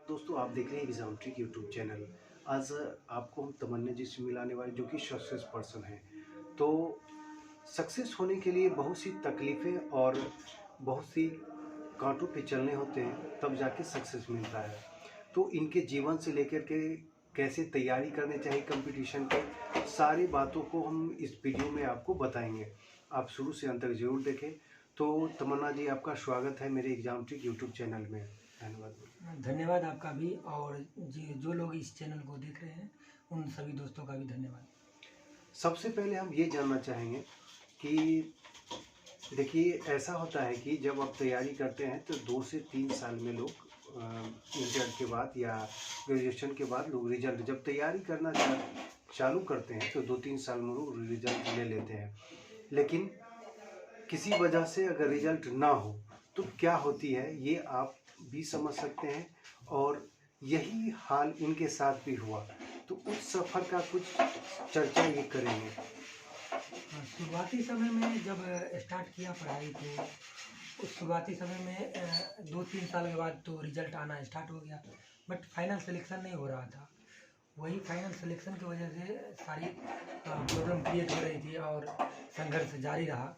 दोस्तों आप देख रहे हैं एग्जाम ट्रिक यूट्यूब चैनल। आज आपको हम तमन्ना जी से मिलाने वाले जो कि सक्सेस पर्सन हैं। तो सक्सेस होने के लिए बहुत सी तकलीफ़ें और बहुत सी कांटों पे चलने होते हैं, तब जाके सक्सेस मिलता है। तो इनके जीवन से लेकर के कैसे तैयारी करनी चाहिए कंपटीशन के, सारी बातों को हम इस वीडियो में आपको बताएंगे। आप शुरू से अंत तक जरूर देखें। तो तमन्ना जी, आपका स्वागत है मेरे एग्जाम ट्रिक यूट्यूब चैनल में। धन्यवाद। धन्यवाद आपका भी। और जो लोग इस चैनल को देख रहे हैं उन सभी दोस्तों का भी धन्यवाद। सबसे पहले हम ये जानना चाहेंगे कि देखिए, ऐसा होता है कि जब आप तैयारी करते हैं तो 2 से 3 साल में लोग इंटर के बाद या ग्रेजुएशन के बाद लोग रिजल्ट जब तैयारी करना चालू करते हैं तो 2-3 साल में लोग रिजल्ट ले लेते हैं। लेकिन किसी वजह से अगर रिजल्ट ना हो तो क्या होती है, ये आप भी समझ सकते हैं और यही हाल इनके साथ भी हुआ। तो उस सफ़र का कुछ चर्चा ये करेंगे। शुरुआती समय में जब स्टार्ट किया पढ़ाई तो उस शुरुआती समय में 2-3 साल के बाद तो रिजल्ट आना स्टार्ट हो गया, बट फाइनल सिलेक्शन नहीं हो रहा था। वही फाइनल सिलेक्शन की वजह से सारी प्रॉब्लम क्रिएट हो रही थी और संघर्ष जारी रहा।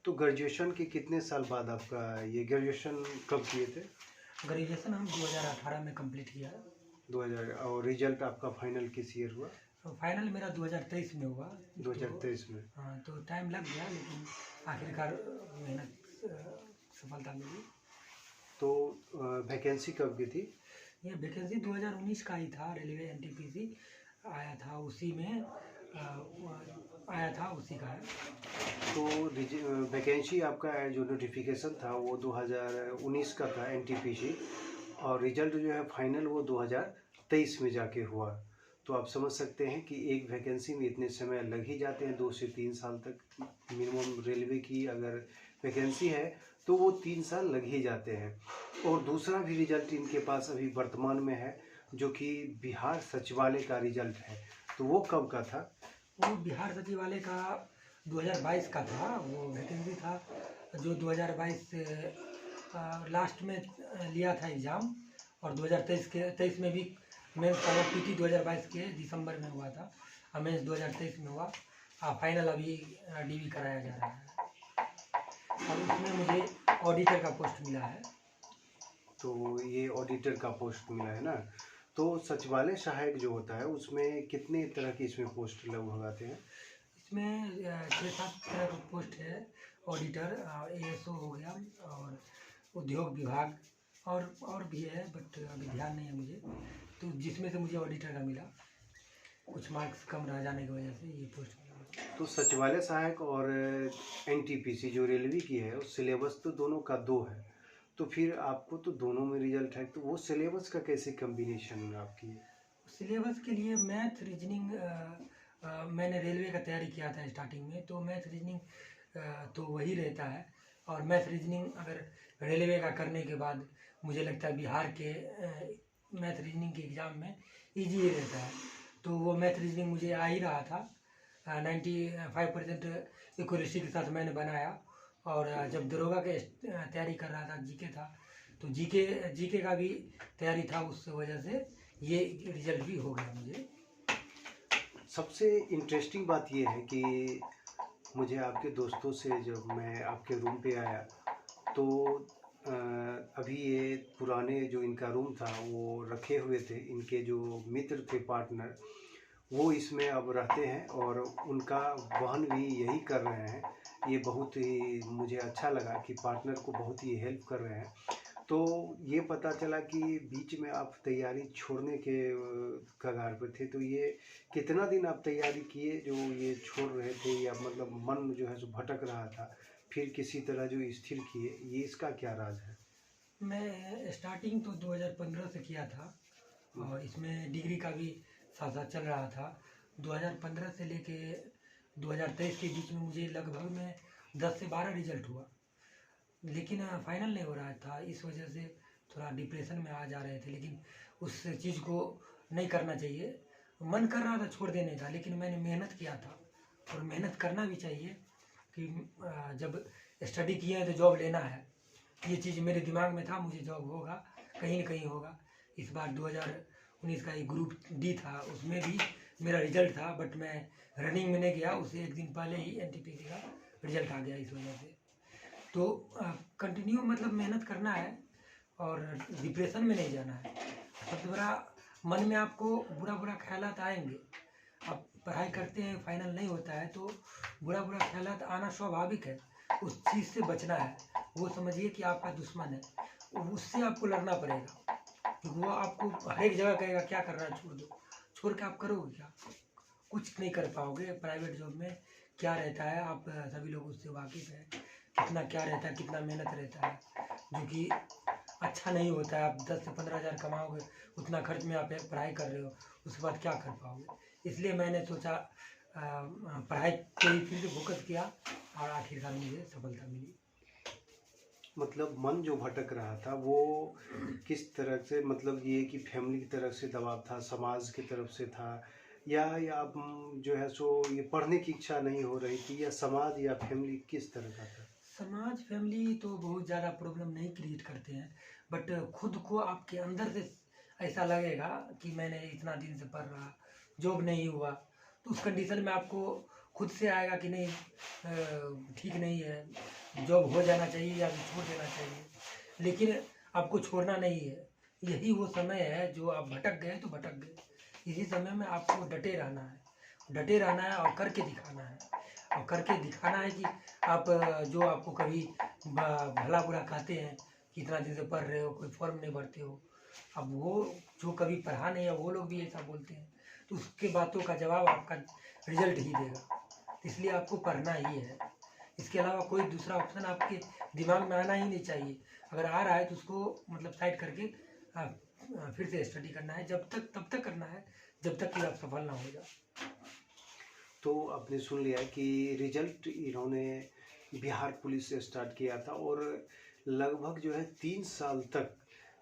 तो ग्रेजुएशन के कितने साल बाद आपका ये ग्रेजुएशन कब किए थे? ग्रेजुएशन हम 2018 में कंप्लीट किया। 2000। और रिजल्ट आपका फाइनल किस ईयर हुआ? फाइनल मेरा 2023 में हुआ। 2023 में। हाँ, तो टाइम लग गया लेकिन आखिरकार मेहनत सफलता मिली। तो वैकेंसी कब की थी? ये वैकेंसी 2019 का ही था। रेलवे एनटीपीसी आया था, उसी में आया था, उसी का है। तो वैकेंसी आपका जो नोटिफिकेशन था वो 2019 का था एनटीपीसी, और रिजल्ट जो है फाइनल वो 2023 में जाके हुआ। तो आप समझ सकते हैं कि एक वैकेंसी में इतने समय लग ही जाते हैं, 2 से 3 साल तक मिनिमम रेलवे की अगर वैकेंसी है तो वो 3 साल लग ही जाते हैं। और दूसरा भी रिजल्ट इनके पास अभी वर्तमान में है जो कि बिहार सचिवालय का रिजल्ट है। तो वो कब का था? वो बिहार सचिवालय का 2022 का था। वो वैकेंसी था जो 2022 लास्ट में लिया था एग्ज़ाम, और 2023 में भी मेंस का पीटी 2022 के दिसंबर में हुआ था और मेंस 2023 में हुआ। फाइनल अभी डीवी कराया जा रहा है और उसमें मुझे ऑडिटर का पोस्ट मिला है। तो ये ऑडिटर का पोस्ट मिला है ना। तो सचिवालय सहायक जो होता है उसमें कितने तरह की इसमें पोस्ट लगभग आते हैं? इसमें 6-7 तरह का पोस्ट है। ऑडिटर, एएसओ हो गया, और उद्योग विभाग और भी है, बट अभी ध्यान नहीं है मुझे। तो जिसमें से मुझे ऑडिटर का मिला, कुछ मार्क्स कम रह जाने की वजह से ये पोस्ट मिला। तो सचिवालय सहायक और एनटीपीसी जो रेलवे की है उस सिलेबस तो दोनों का 2 है। तो फिर आपको तो दोनों में रिजल्ट है, तो वो सिलेबस का कैसे कम्बिनेशन आपकी है? सिलेबस के लिए मैथ रीजनिंग, मैंने रेलवे का तैयारी किया था स्टार्टिंग में, तो मैथ रीजनिंग तो वही रहता है। और मैथ रीजनिंग अगर रेलवे का करने के बाद मुझे लगता है बिहार के मैथ रीजनिंग के एग्ज़ाम में इजी ही रहता है। तो वो मैथ रीजनिंग मुझे आ ही रहा था। 95% एक्यूरेसी के साथ मैंने बनाया। और जब दरोगा के तैयारी कर रहा था, जीके था, तो जीके का भी तैयारी था, उस वजह से ये रिजल्ट भी हो गया मुझे। सबसे इंटरेस्टिंग बात ये है कि मुझे आपके दोस्तों से जब मैं आपके रूम पे आया तो अभी ये पुराने जो इनका रूम था वो रखे हुए थे। इनके जो मित्र थे, पार्टनर, वो इसमें अब रहते हैं और उनका वहन भी यही कर रहे हैं। ये बहुत ही मुझे अच्छा लगा कि पार्टनर को बहुत ही हेल्प कर रहे हैं। तो ये पता चला कि बीच में आप तैयारी छोड़ने के कगार पर थे। तो ये कितना दिन आप तैयारी किए जो ये छोड़ रहे थे, या मतलब मन जो है सो भटक रहा था, फिर किसी तरह जो स्थिर किए, ये इसका क्या राज है? मैं स्टार्टिंग तो 2015 से किया था और इसमें डिग्री का भी साथ साथ चल रहा था। 2015 से लेके 2023 के बीच में मुझे लगभग में 10 से 12 रिजल्ट हुआ, लेकिन फाइनल नहीं हो रहा था। इस वजह से थोड़ा डिप्रेशन में आ जा रहे थे, लेकिन उस चीज़ को नहीं करना चाहिए। मन कर रहा था छोड़ देने का, लेकिन मैंने मेहनत किया था और मेहनत करना भी चाहिए कि जब स्टडी किए हैं तो जॉब लेना है। ये चीज़ मेरे दिमाग में था, मुझे जॉब होगा, कहीं ना कहीं होगा। इस बार 2019 का एक ग्रुप डी था, उसमें भी मेरा रिजल्ट था, बट मैं रनिंग में नहीं गया, उससे एक दिन पहले ही एनटीपीसी का रिजल्ट आ गया इस वजह से। तो कंटिन्यू मतलब मेहनत करना है और डिप्रेशन में नहीं जाना है। सबसे बड़ा, मन में आपको बुरा बुरा ख्यालात आएंगे, आप पढ़ाई करते हैं फाइनल नहीं होता है तो बुरा बुरा ख्यालात आना स्वाभाविक है, उस चीज़ से बचना है। वो समझिए कि आपका दुश्मन है, उससे आपको लड़ना पड़ेगा, क्योंकि वो आपको हर एक जगह कहेगा क्या कर रहा है, छोड़ दो। छोड़ के आप करोगे क्या? कुछ नहीं कर पाओगे। प्राइवेट जॉब में क्या रहता है, आप सभी लोग उससे वाकिफ़ हैं, कितना क्या रहता है, कितना मेहनत रहता है, जो कि अच्छा नहीं होता है। आप 10 से 15 हज़ार कमाओगे, उतना खर्च में आप एक पढ़ाई कर रहे हो, उसके बाद क्या कर पाओगे? इसलिए मैंने सोचा पढ़ाई पे ही फिर से फोकस किया और आखिरकार मुझे सफलता मिली। मतलब मन जो भटक रहा था वो किस तरह से, मतलब ये कि फैमिली की तरफ से दबाव था, समाज की तरफ से था, या आप जो है सो ये पढ़ने की इच्छा नहीं हो रही थी, या समाज या फैमिली किस तरह का था? समाज फैमिली तो बहुत ज़्यादा प्रॉब्लम नहीं क्रिएट करते हैं, बट खुद को आपके अंदर से ऐसा लगेगा कि मैंने इतना दिन से पढ़ रहा, जॉब नहीं हुआ, तो उस कंडीशन में आपको खुद से आएगा कि नहीं ठीक नहीं है, जॉब हो जाना चाहिए या फिर छोड़ देना चाहिए। लेकिन आपको छोड़ना नहीं है, यही वो समय है जो आप भटक गए तो भटक गए। इसी समय में आपको डटे रहना है, डटे रहना है और करके दिखाना है। और करके दिखाना है कि आप जो आपको कभी भला बुरा कहते हैं कि इतना दिन से पढ़ रहे हो, कोई फॉर्म नहीं भरते हो, अब वो जो कभी पढ़ा नहीं है वो लोग भी ऐसा बोलते हैं, तो उसके बातों का जवाब आपका रिजल्ट ही देगा। तो इसलिए आपको पढ़ना ही है, इसके अलावा कोई दूसरा ऑप्शन आपके दिमाग में आना ही नहीं चाहिए। अगर आ रहा है तो उसको मतलब साइड करके फिर से स्टडी करना है, जब तक तब तक करना है जब तक कि आप सफल ना हो जाए। तो आपने सुन लिया कि रिजल्ट इन्होंने बिहार पुलिस से स्टार्ट किया था, और लगभग जो है 3 साल तक,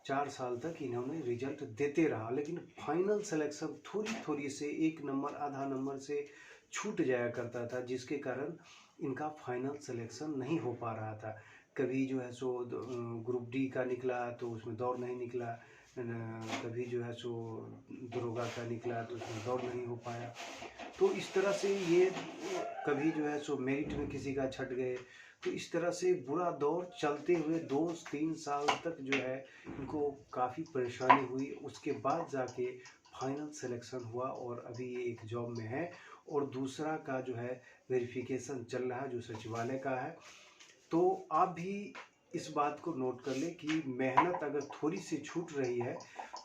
4 साल तक इन्होंने रिजल्ट देते रहा, लेकिन फाइनल सिलेक्शन थोड़ी थोड़ी से, 1 नंबर आधा नंबर से छूट जाया करता था, जिसके कारण इनका फाइनल सिलेक्शन नहीं हो पा रहा था। कभी जो है सो ग्रुप डी का निकला तो उसमें दौड़ नहीं निकला, कभी जो है सो दरोगा का निकला तो उसमें दौड़ नहीं हो पाया। तो इस तरह से ये कभी जो है सो मेरिट में किसी का छट गए, तो इस तरह से बुरा दौर चलते हुए 2-3 साल तक जो है इनको काफ़ी परेशानी हुई। उसके बाद जाके फाइनल सिलेक्शन हुआ और अभी ये एक जॉब में है, और दूसरा का जो है वेरिफिकेशन चल रहा है जो सचिवालय का है। तो आप भी इस बात को नोट कर लें कि मेहनत अगर थोड़ी सी छूट रही है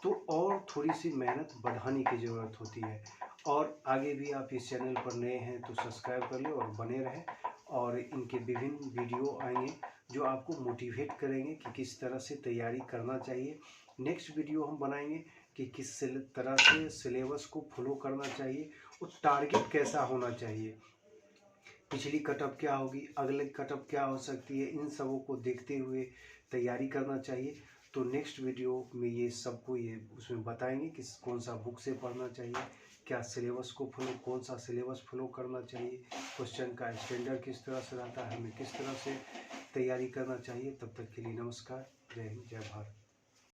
तो और थोड़ी सी मेहनत बढ़ाने की ज़रूरत होती है। और आगे भी आप इस चैनल पर नए हैं तो सब्सक्राइब कर लें और बने रहें, और इनके विभिन्न वीडियो आएंगे जो आपको मोटिवेट करेंगे कि किस तरह से तैयारी करना चाहिए। नेक्स्ट वीडियो हम बनाएंगे कि किस तरह से सिलेबस को फॉलो करना चाहिए और टारगेट कैसा होना चाहिए, पिछली कटअप क्या होगी, अगले कटअप क्या हो सकती है, इन सबों को देखते हुए तैयारी करना चाहिए। तो नेक्स्ट वीडियो में ये सबको ये उसमें बताएंगे कि कौन सा बुक से पढ़ना चाहिए, क्या सिलेबस को फॉलो, कौन सा सिलेबस फॉलो करना चाहिए, क्वेश्चन का स्टैंडर्ड किस तरह से रहता है, हमें किस तरह से तैयारी करना चाहिए। तब तक के लिए नमस्कार, जय हिंद, जय भारत।